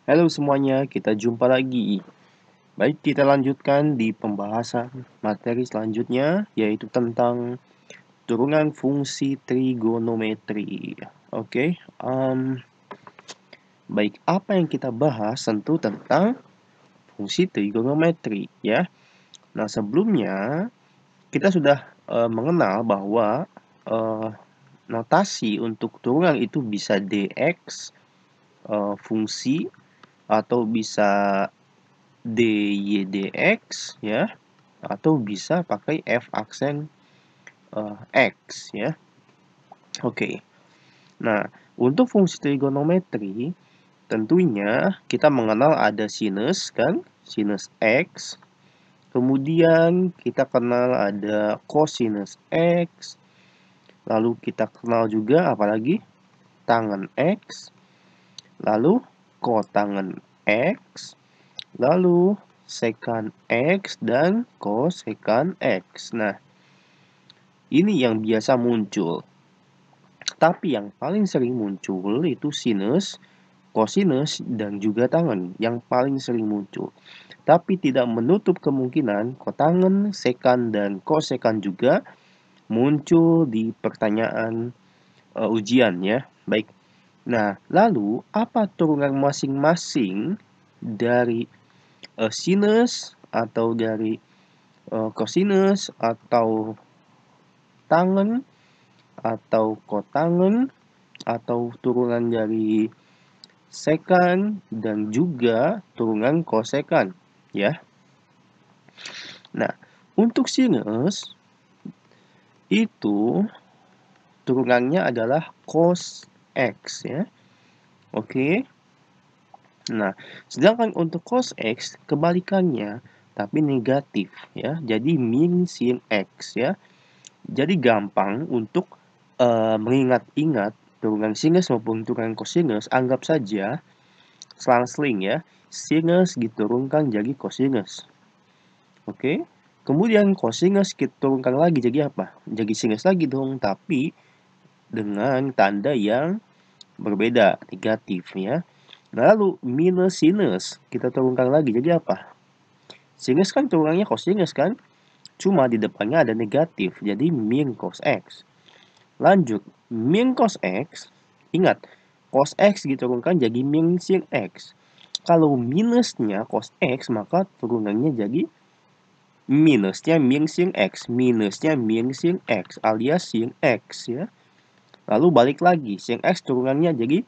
Halo semuanya, kita jumpa lagi. Baik, kita lanjutkan di pembahasan materi selanjutnya, yaitu tentang turunan fungsi trigonometri. Oke, baik, apa yang kita bahas tentu tentang fungsi trigonometri, ya. Nah, sebelumnya kita sudah mengenal bahwa eh, notasi untuk turunan itu bisa dx, fungsi, atau bisa dydx, ya, atau bisa pakai f aksen x, ya. Oke. Nah, untuk fungsi trigonometri tentunya kita mengenal ada sinus, kan, sinus x. Kemudian kita kenal ada cosinus x. Lalu kita kenal juga apalagi tangen x. Lalu kotangen x. Lalu secant x dan cosecant x. Nah, ini yang biasa muncul. Tapi yang paling sering muncul itu sinus, cosinus, dan juga tangen. Yang paling sering muncul. Tapi tidak menutup kemungkinan kotangen, secant, dan cosecant juga muncul di pertanyaan ujian, ya. Baik. Nah, lalu apa turunan masing-masing dari sinus atau dari cosinus atau tangen atau kotangen atau turunan dari secant dan juga turunan cosekan, ya. Nah, untuk sinus itu turunannya adalah cos x, ya. Oke. Nah, sedangkan untuk cos x kebalikannya tapi negatif, ya. Jadi min sin x, ya. Jadi gampang untuk mengingat-ingat turunan sinus maupun turunan cosinus, anggap saja selang-seling, ya. Sinus diturunkan jadi cosinus. Oke. Kemudian cosinus kita turunkan lagi jadi apa? Jadi sinus lagi dong, tapi dengan tanda yang berbeda, negatif, ya. Lalu minus sinus kita turunkan lagi jadi apa? Sinus kan turunannya cosinus, kan? Cuma di depannya ada negatif, jadi min cos x. Lanjut, min cos x, ingat, cos x diturunkan jadi min sin x. Kalau minusnya cos x, maka turunannya jadi minusnya min sin x, minusnya min sin x, alias sin x, ya. Lalu balik lagi, sin x turunannya jadi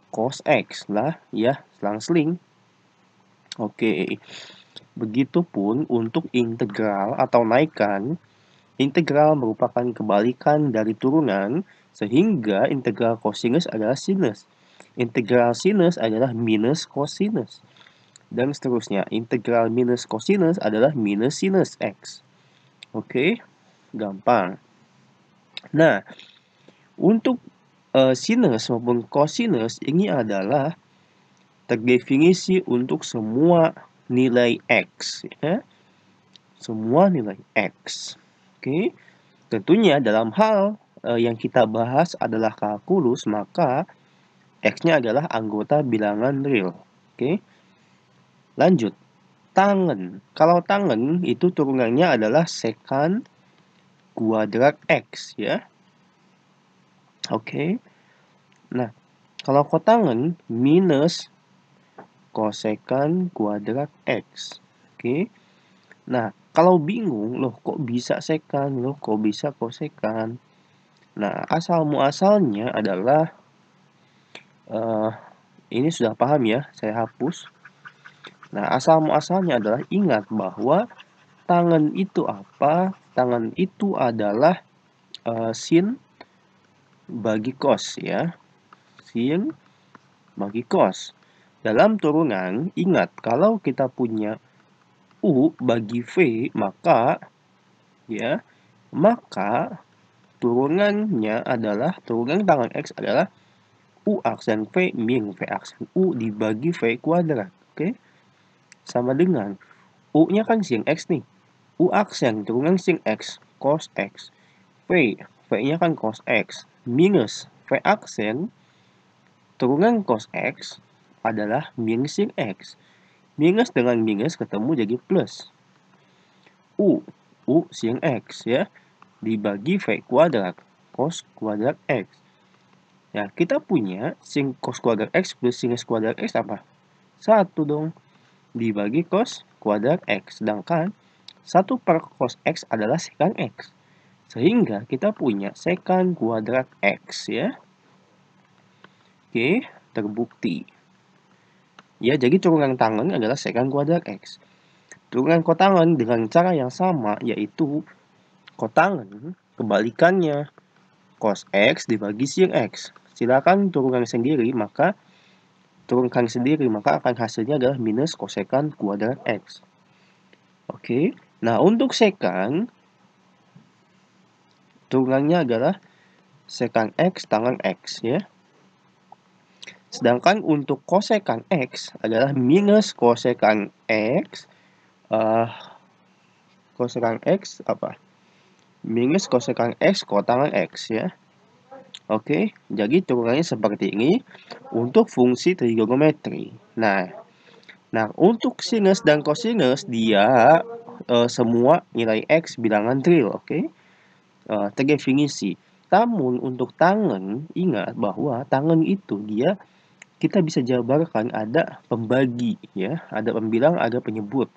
cos x lah, ya, selang-seling. Oke, begitupun untuk integral atau naikkan. Integral merupakan kebalikan dari turunan, sehingga integral cosinus adalah sinus. Integral sinus adalah minus cosinus. Dan seterusnya, integral minus cosinus adalah minus sinus x. Oke, gampang. Nah, untuk sinus maupun cosinus ini adalah terdefinisi untuk semua nilai x, ya. Semua nilai x. Oke. Tentunya dalam hal yang kita bahas adalah kalkulus, maka x-nya adalah anggota bilangan real. Oke. Lanjut. Tangen. Kalau tangen itu turunannya adalah secant kuadrat x, ya. Oke. Nah, kalau kotangen minus cosecant kuadrat x. Oke. Nah, kalau bingung, loh kok bisa secant, loh kok bisa cosecant. Nah, asal muasalnya adalah ini sudah paham, ya, saya hapus. Nah, asal muasalnya adalah ingat bahwa tangen itu apa? Tangen itu adalah sin bagi cos, ya. Sin bagi cos. Dalam turunan, ingat kalau kita punya U bagi V, maka, ya, maka turunannya adalah, turunan tangen X adalah U aksen V min V aksen U dibagi V kuadrat. Oke? Sama dengan U-nya kan sin X nih. U aksen turunan sin X, cos X. V-nya kan cos X. Minus V aksen turunan cos X, adalah minus sin X. Minus dengan minus ketemu jadi plus. U sin X ya, dibagi V kuadrat, cos kuadrat X. Ya, kita punya sin cos kuadrat X plus sinus kuadrat X apa? 1 dong. Dibagi cos kuadrat X. Sedangkan 1 per cos X adalah secant X. Sehingga kita punya secant kuadrat X ya. Oke, terbukti. Ya, jadi turunan tangen adalah secant kuadrat X. Turunan kotangen dengan cara yang sama, yaitu kotangen kebalikannya cos X dibagi sin X. Silakan turunkan sendiri, maka akan hasilnya adalah minus kosekant kuadrat X. Oke, nah untuk secant, turunannya adalah secant X tangen X ya. Sedangkan untuk kosekant X adalah minus kosekant X. Kosekant X apa? Minus kosekant X kotangen X ya. Oke, jadi turunannya seperti ini untuk fungsi trigonometri. Nah, untuk sinus dan kosinus dia semua nilai X bilangan real, oke? Terdefinisi. Namun untuk tangen, ingat bahwa tangen itu kita bisa jabarkan ada pembagi ya, ada pembilang, ada penyebut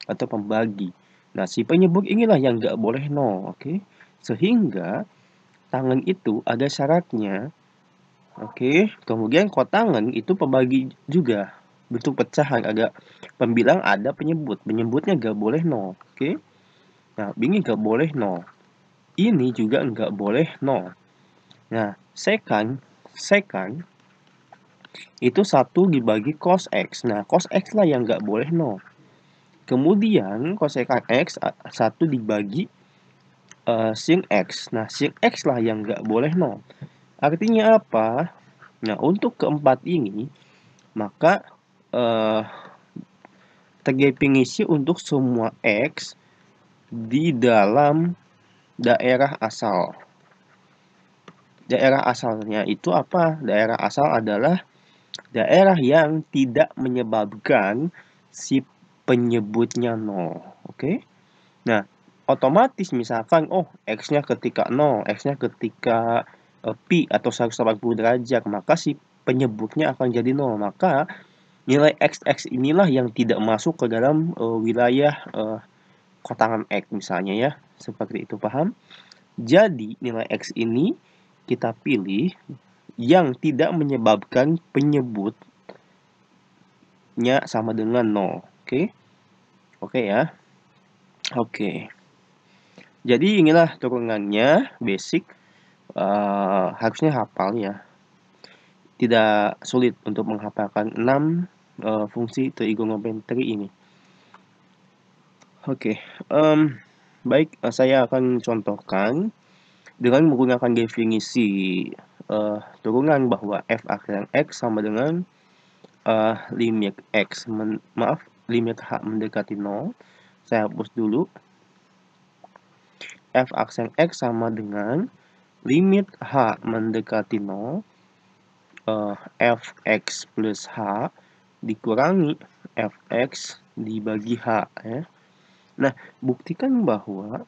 atau pembagi. Nah, si penyebut inilah yang nggak boleh nol, oke? Sehingga tangen itu ada syaratnya, oke? Kemudian kotangen itu pembagi juga, bentuk pecahan, ada pembilang, ada penyebut. Penyebutnya nggak boleh nol, oke? Nah, ini nggak boleh nol. Ini juga nggak boleh nol. Nah, secant itu 1 dibagi cos X. Nah, cos X lah yang nggak boleh nol. Kemudian kosekant X 1 dibagi sin X. Nah, sin X lah yang nggak boleh nol. Artinya apa? Nah, untuk keempat ini, maka terdefinisi untuk semua X di dalam daerah asal. Daerah asalnya itu apa? Daerah asal adalah daerah yang tidak menyebabkan si penyebutnya nol. Oke? Nah, otomatis misalkan, X-nya ketika 0, X-nya ketika pi atau 180 derajat, maka si penyebutnya akan jadi 0. Maka nilai X inilah yang tidak masuk ke dalam wilayah kotangan X misalnya ya. Seperti itu, paham? Jadi, nilai X ini kita pilih yang tidak menyebabkan penyebutnya sama dengan 0. Oke? Oke ya. Oke. Jadi inilah turunannya, basic. Harusnya hafal ya. Tidak sulit untuk menghafalkan 6 fungsi trigonometri ini. Oke. Baik, saya akan contohkan dengan menggunakan definisi turunan bahwa f aksen X sama dengan limit X, limit H mendekati 0. Saya hapus dulu. F aksen X sama dengan limit H mendekati 0, Fx plus H dikurangi Fx dibagi H ya. Nah, buktikan bahwa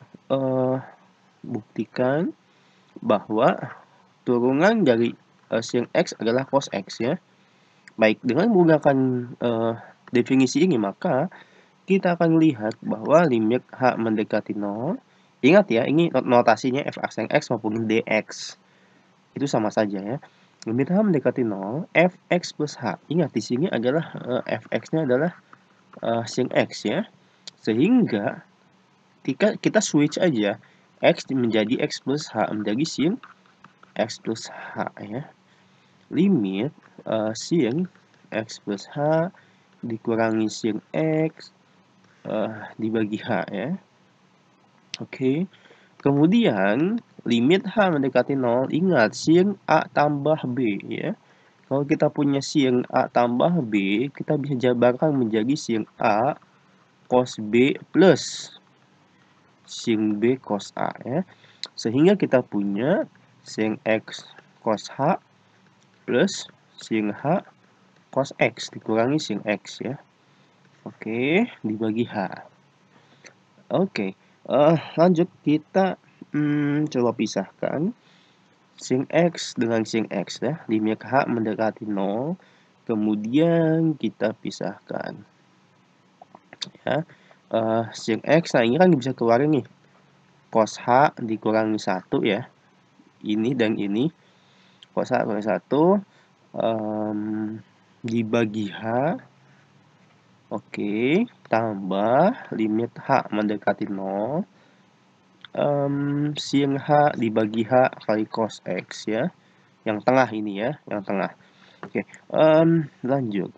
turunan dari sin X adalah cos X ya. Baik, dengan menggunakan definisi ini, maka kita akan lihat bahwa limit H mendekati 0, ingat ya, ini notasinya f aksen X maupun dx. Itu sama saja ya. Limit H mendekati 0, Fx plus H. Ingat, di sini adalah Fx-nya adalah sin X ya. Sehingga kita switch aja, X menjadi X plus H menjadi sin X plus H ya. Limit sin X plus H dikurangi sin X dibagi H ya. Oke. Kemudian limit H mendekati 0, ingat sin A tambah B ya. Kalau kita punya sin A tambah B, kita bisa jabarkan menjadi sin A cos B plus sin B cos A ya. Sehingga kita punya sin X cos H plus sin H cos X dikurangi sin X ya. Oke, dibagi H. Oke, lanjut kita coba pisahkan sin X dengan sin X ya. Limit H mendekati 0, kemudian kita pisahkan. Ya, sin X, nah ini kan bisa keluarin nih. Cos H dikurangi 1 ya. Ini dan ini. Cos H kurangi 1, dibagi H. Oke, tambah limit H mendekati 0. Sin H dibagi H kali cos X ya. Yang tengah ini ya, yang tengah. Oke, lanjut.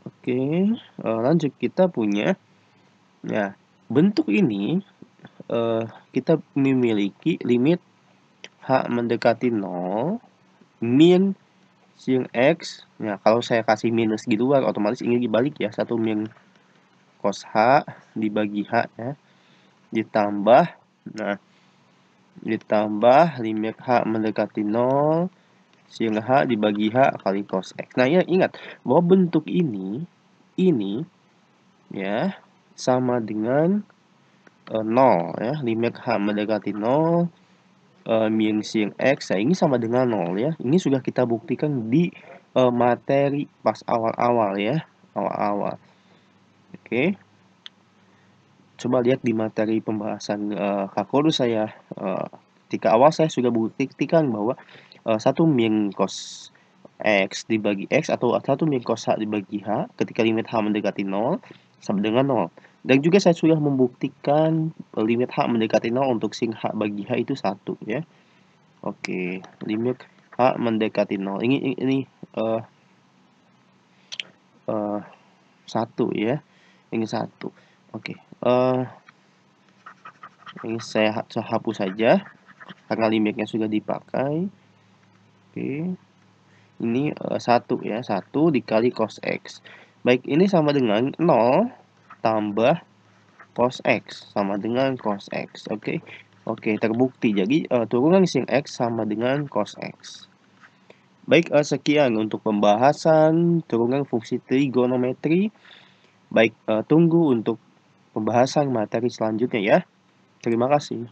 Oke, lanjut kita punya, ya, bentuk ini kita memiliki limit H mendekati 0, min sin X. Nah, kalau saya kasih minus di luar, otomatis ini dibalik ya. 1 min cos H dibagi H ya. Ditambah limit H mendekati 0, sin H dibagi H kali cos X. Nah, ya ingat bahwa bentuk ini ya sama dengan 0 ya. Limit H mendekati 0, min sin X, nah ini sama dengan 0 ya. Ini sudah kita buktikan di materi pas awal-awal ya. Awal-awal. Oke. Coba lihat di materi pembahasan kalkulus saya. Ketika awal saya sudah buktikan bahwa 1 min cos X dibagi X atau 1 min cos H dibagi H ketika limit H mendekati 0 sama dengan 0. Dan juga saya sudah membuktikan limit H mendekati 0 untuk sin H bagi H itu 1 ya. Oke, limit H mendekati 0. Ini 1 ya. Ini 1. Oke. Ini saya hapus saja karena limitnya sudah dipakai. Oke. Ini 1 ya. 1 dikali cos X. Baik, ini sama dengan 0 tambah cos X sama dengan cos X. Oke. Oke, terbukti. Jadi turunan sin X sama dengan cos X. Baik, sekian untuk pembahasan turunan fungsi trigonometri. Baik, tunggu untuk pembahasan materi selanjutnya ya. Terima kasih.